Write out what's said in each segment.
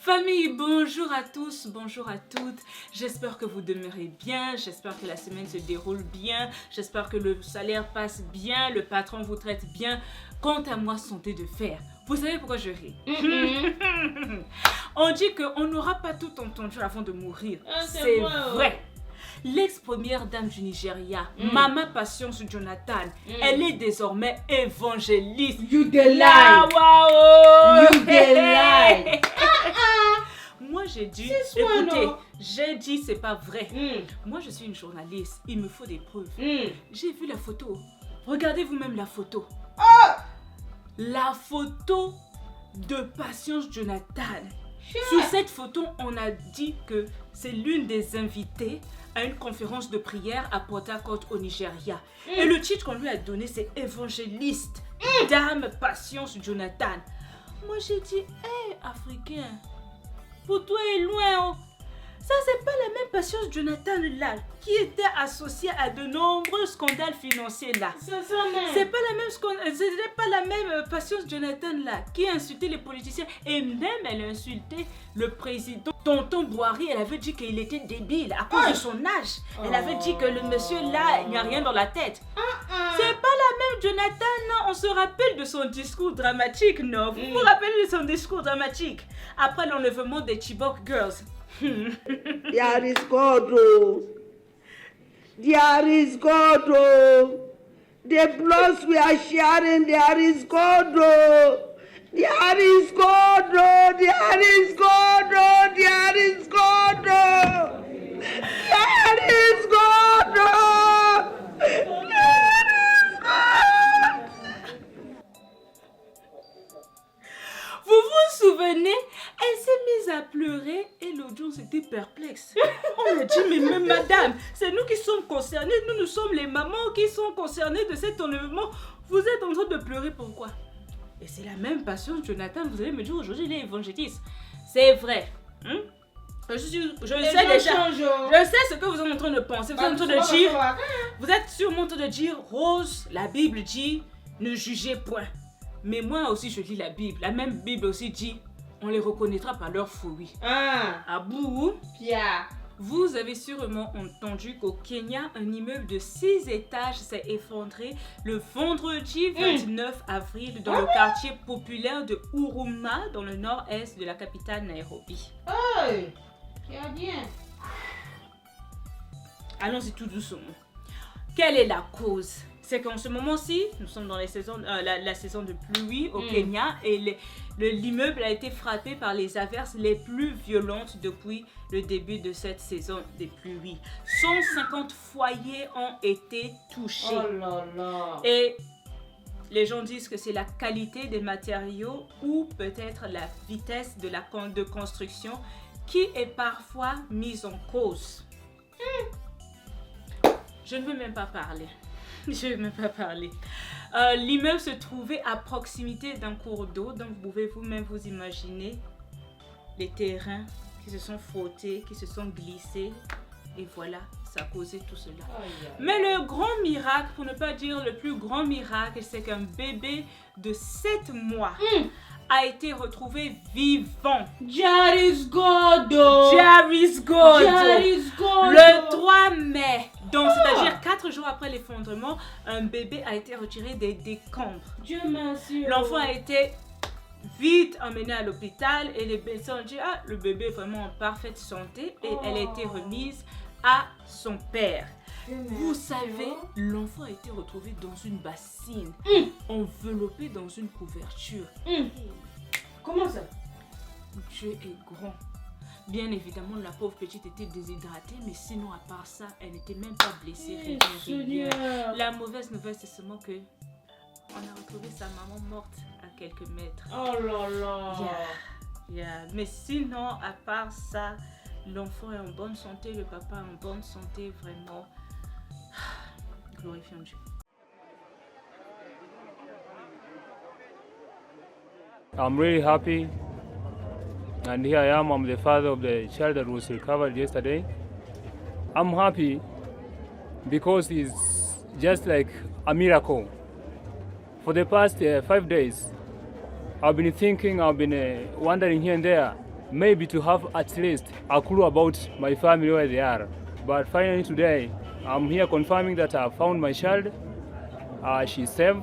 Famille, bonjour à tous, bonjour à toutes. J'espère que vous demeurez bien, j'espère que la semaine se déroule bien, j'espère que le salaire passe bien, le patron vous traite bien. Quant à moi, santé de fer. Vous savez pourquoi je ris? On dit qu'on n'aura pas tout entendu avant de mourir. C'est vrai. L'ex-première dame du Nigeria, Mama Patience Jonathan, elle est désormais évangéliste. You the lie. Wow. You the lie. Moi j'ai dit, C'est soit écoutez, non. j'ai dit c'est pas vrai. Moi je suis une journaliste, il me faut des preuves. J'ai vu la photo. Regardez vous-même la photo. La photo de Patience Jonathan. Sur cette photo, on a dit que c'est l'une des invitées à une conférence de prière à Port Harcourt au Nigeria. Et le titre qu'on lui a donné, c'est Évangéliste, Dame Patience Jonathan. Moi j'ai dit, hé Africain, pour toi est loin. Oh. Ça c'est pas la même Patience Jonathan là, qui était associée à de nombreux scandales financiers là. C'est pas la même c'était pas la même Patience Jonathan là qui a insulté les politiciens et même elle a insulté le président Tonton Boari. Elle avait dit qu'il était débile à cause de son âge. Elle avait dit que le monsieur là, il n'y a rien dans la tête. C'est pas la même Jonathan, non. On se rappelle de son discours dramatique, non? Vous vous rappelez de son discours dramatique après l'enlèvement des Chibok Girls? There is God, oh. There is God, oh. The blood we are sharing, there is God, oh. There is God, oh. There is God, oh. There is God, oh. There is God, oh. There is God. Vous vous souvenez? Elle s'est mise à pleurer et l'audience était perplexe. On a dit, mais madame, c'est nous qui sommes concernés, nous sommes les mamans qui sont concernées de cet enlèvement. Vous êtes en train de pleurer, pourquoi? Et c'est la même Patience Jonathan, vous allez me dire aujourd'hui il est évangéliste. C'est vrai. Je sais déjà, je sais ce que vous êtes en train de penser, vous êtes en train de dire, vous êtes sûrement en train de dire, Rose, la Bible dit, ne jugez point. Mais moi aussi je lis la Bible, la même Bible aussi dit, on les reconnaîtra par leurs fruits. Abou, Pia. vous avez sûrement entendu qu'au Kenya, un immeuble de 6 étages s'est effondré le vendredi 29 avril dans le quartier populaire de Huruma, dans le nord-est de la capitale Nairobi. Bien. Allons-y tout doucement. Quelle est la cause? C'est qu'en ce moment-ci, nous sommes dans la saison de pluie au Kenya et l'immeuble a été frappé par les averses les plus violentes depuis le début de cette saison des pluies. 150 foyers ont été touchés. Oh là là. Et les gens disent que c'est la qualité des matériaux ou peut-être la vitesse de construction qui est parfois mise en cause. Je ne veux même pas parler. Je ne vais même pas parler. L'immeuble se trouvait à proximité d'un cours d'eau, donc vous pouvez vous-même vous imaginer les terrains qui se sont frottés, qui se sont glissés, et voilà, ça a causé tout cela. Mais le grand miracle, pour ne pas dire le plus grand miracle, c'est qu'un bébé de 7 mois a été retrouvé vivant. There is God. There is God. There is God. Le 3 mai, donc c'est-à-dire 4 jours après l'effondrement, un bébé a été retiré des décombres. Dieu merci. L'enfant a été vite emmené à l'hôpital et les médecins ont dit le bébé est vraiment en parfaite santé et elle a été remise à son père. Vous savez, l'enfant a été retrouvé dans une bassine, enveloppé dans une couverture. Comment ça? Dieu est grand. Bien évidemment, la pauvre petite était déshydratée, mais sinon, à part ça, elle n'était même pas blessée. Rien. La mauvaise nouvelle, c'est seulement que on a retrouvé sa maman morte à quelques mètres. Oh là là. Mais sinon, à part ça, l'enfant est en bonne santé, le papa est en bonne santé, vraiment. Glorifions Dieu. I'm really happy, and here I am. I'm the father of the child that was recovered yesterday. I'm happy because it's just like a miracle. For the past 5 days, I've been thinking, I've been wondering here and there, maybe to have at least a clue about my family where they are. But finally today, I'm here confirming that I found my child. She's safe,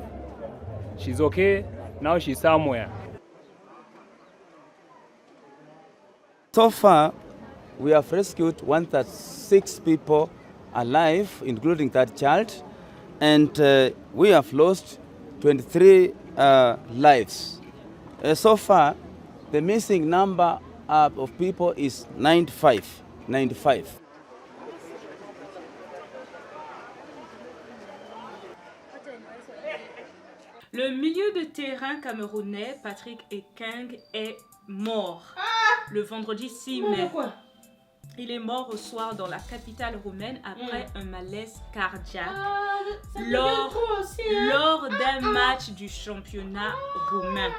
she's okay, now she's somewhere. So far, we have rescued 136 people alive, including that child, and we have lost 23 lives. So far, the missing number of people is 95. Le milieu de terrain camerounais Patrick Ekeng est mort le vendredi 6 mai. Il est mort au soir dans la capitale roumaine après un malaise cardiaque lors d'un match du championnat roumain.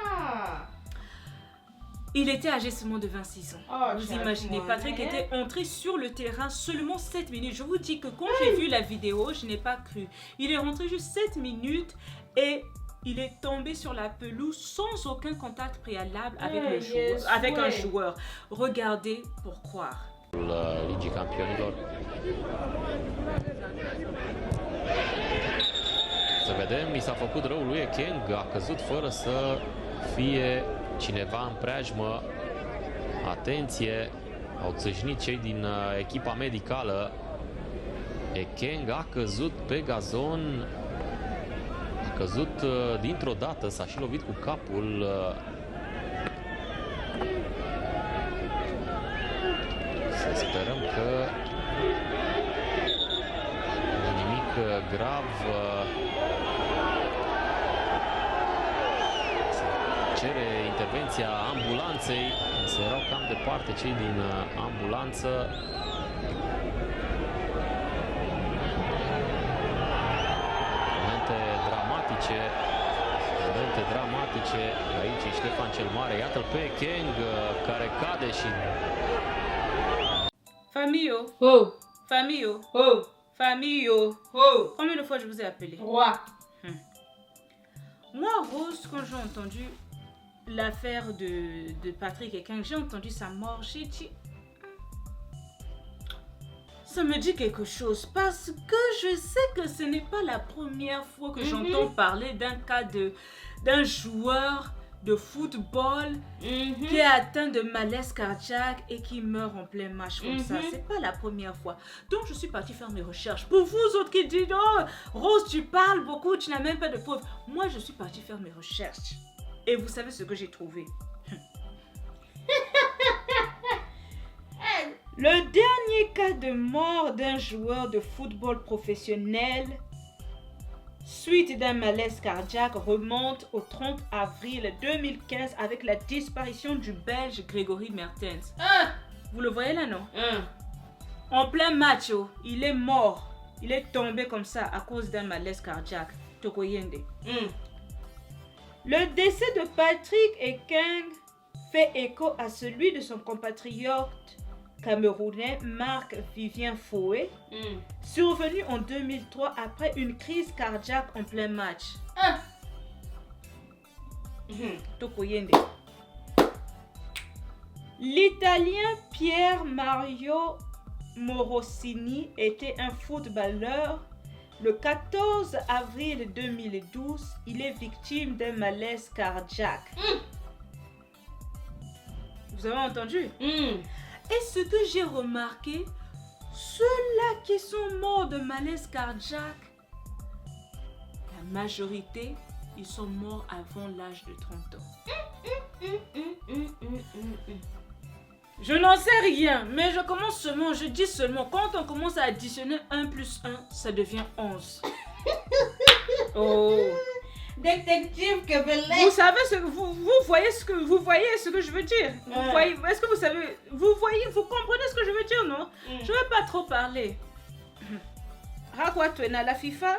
Il était âgé seulement de 26 ans. Vous imaginez, Patrick était entré sur le terrain seulement 7 minutes. Je vous dis que quand j'ai vu la vidéo, je n'ai pas cru. Il est rentré juste 7 minutes et il est tombé sur la pelouse sans aucun contact préalable avec un joueur. Regardez pour croire. Ligii Campionilor. Să vedem, i s-a făcut rău lui Ekeng, a căzut fără să fie cineva în preajmă. Atenție, au țâșnit cei din echipa medicală. Ekeng a căzut pe gazon, a căzut dintr-o dată, s-a și lovit cu capul. Să sperăm că nu e nimic grav. Se cere intervenția ambulanței, însă erau cam departe cei din ambulanță. Momente dramatice aici Ștefan cel Mare. Iată-l pe Ekeng care cade și... Famille, famille, famille. Combien de fois je vous ai appelé? 3. Moi, Rose, quand j'ai entendu l'affaire de Patrick Ekeng, j'ai entendu sa mort, j'ai dit... Ça me dit quelque chose parce que je sais que ce n'est pas la première fois que j'entends parler d'un cas d'un joueur de football qui est atteint de malaise cardiaque et qui meurt en plein match comme ça. C'est pas la première fois. Donc je suis partie faire mes recherches. Pour vous autres qui dites, oh, Rose, tu parles beaucoup, tu n'as même pas de preuves. Moi, je suis partie faire mes recherches. Et vous savez ce que j'ai trouvé? Le dernier cas de mort d'un joueur de football professionnel suite d'un malaise cardiaque remonte au 30 avril 2015 avec la disparition du Belge Grégory Mertens. Vous le voyez là, non? En plein match, il est mort. Il est tombé comme ça à cause d'un malaise cardiaque. Tokoyende. Le décès de Patrick Ekeng fait écho à celui de son compatriote camerounais Marc-Vivien Foé, survenu en 2003 après une crise cardiaque en plein match. L'Italien Pier Mario Morosini était un footballeur. Le 14 avril 2012, il est victime d'un malaise cardiaque. Vous avez entendu? Et ce que j'ai remarqué, ceux-là qui sont morts de malaise cardiaque, la majorité, ils sont morts avant l'âge de 30 ans. Je n'en sais rien, mais je commence seulement, je dis seulement, quand on commence à additionner 1 plus 1, ça devient 11. Oh. Détective Kebele. Vous savez ce que vous voyez ce que je veux dire. Vous voyez, est-ce que vous savez, vous comprenez ce que je veux dire, non? Je ne vais pas trop parler. Raconte-toi la FIFA.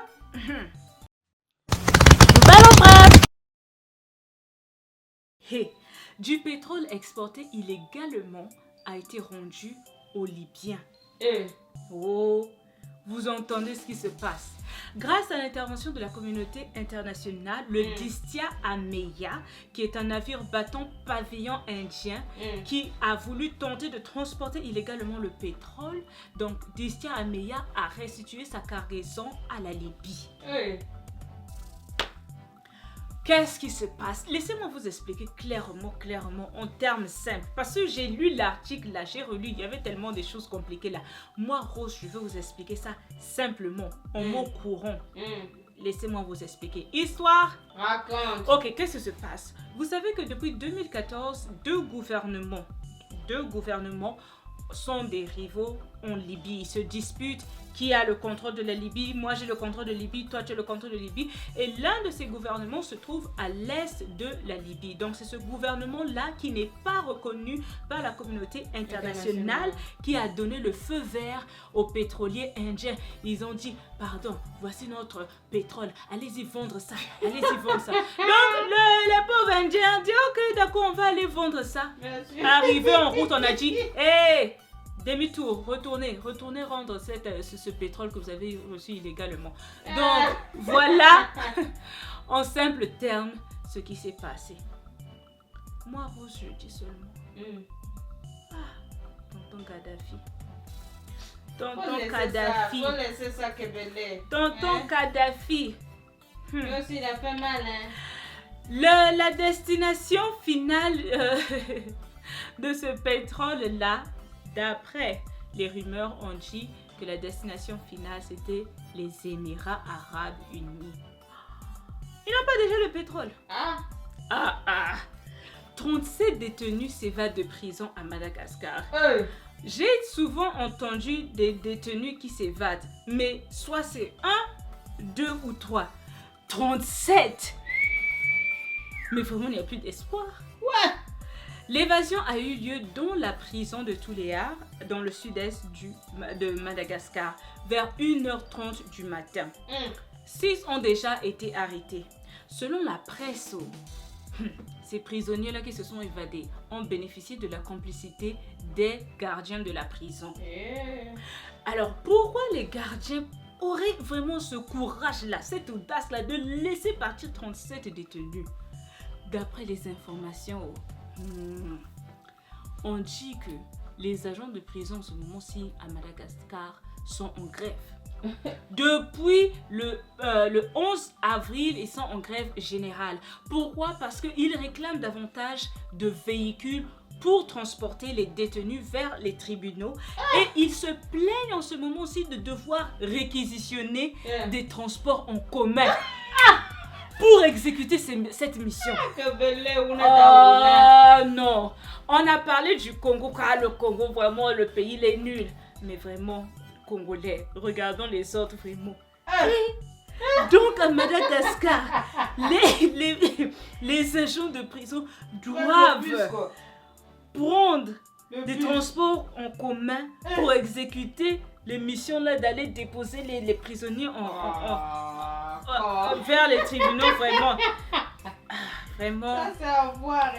Hey, du pétrole exporté illégalement a été rendu aux Libyens. Oh, vous entendez ce qui se passe. Grâce à l'intervention de la communauté internationale, le Distia Ameya, qui est un navire battant pavillon indien, qui a voulu tenter de transporter illégalement le pétrole, donc Distia Ameya a restitué sa cargaison à la Libye. Qu'est-ce qui se passe? Laissez-moi vous expliquer clairement, en termes simples. Parce que j'ai lu l'article là, j'ai relu, il y avait tellement de choses compliquées là. Moi, Rose, je vais vous expliquer ça simplement, en mots courants. Laissez-moi vous expliquer. Histoire? Raconte. Ok, qu'est-ce qui se passe? Vous savez que depuis 2014, deux gouvernements sont des rivaux en Libye. Ils se disputent qui a le contrôle de la Libye. Moi, j'ai le contrôle de la Libye. Toi, tu as le contrôle de la Libye. Et l'un de ces gouvernements se trouve à l'est de la Libye. Donc, c'est ce gouvernement-là qui n'est pas reconnu par la communauté internationale qui a donné le feu vert aux pétroliers indiens. Ils ont dit, pardon, voici notre pétrole. Allez-y vendre ça. Allez-y vendre ça. Donc, les pauvres indiens ont dit, ok, d'accord, on va aller vendre ça. Arrivé en route, on a dit, hé, demi-tour, retournez rendre ce pétrole que vous avez reçu illégalement. Donc, voilà, en simple termes, ce qui s'est passé. Moi, Rose, je dis seulement. Tonton Kadhafi. Tonton Kadhafi. Faut laisser ça Kebele. Tonton Kadhafi. Lui aussi, il a fait mal, hein. La destination finale de ce pétrole-là, d'après les rumeurs, on dit que la destination finale, c'était les Émirats Arabes Unis. Ils n'ont pas déjà le pétrole. 37 détenus s'évadent de prison à Madagascar. J'ai souvent entendu des détenus qui s'évadent, mais soit c'est 1, 2 ou 3. 37! Mais vraiment, il n'y a plus d'espoir. L'évasion a eu lieu dans la prison de Tuléar, dans le sud-est de Madagascar, vers 1h30 du matin. 6 ont déjà été arrêtés. Selon la presse, ces prisonniers-là qui se sont évadés ont bénéficié de la complicité des gardiens de la prison. Alors, pourquoi les gardiens auraient vraiment ce courage-là, cette audace-là de laisser partir 37 détenus? D'après les informations, on dit que les agents de prison en ce moment-ci à Madagascar sont en grève. Depuis le 11 avril, ils sont en grève générale. Pourquoi? Parce qu'ils réclament davantage de véhicules pour transporter les détenus vers les tribunaux. Et ils se plaignent en ce moment-ci de devoir réquisitionner des transports en commun pour exécuter cette mission. Non, on a parlé du Congo, car le Congo, vraiment, le pays, il est nul. Mais vraiment, Congolais, regardons les autres, vraiment. Donc, à Madagascar, les agents de prison doivent prendre des transports en commun pour exécuter les missions là, d'aller déposer les prisonniers vers les tribunaux, vraiment. Vraiment. Ça, c'est à voir.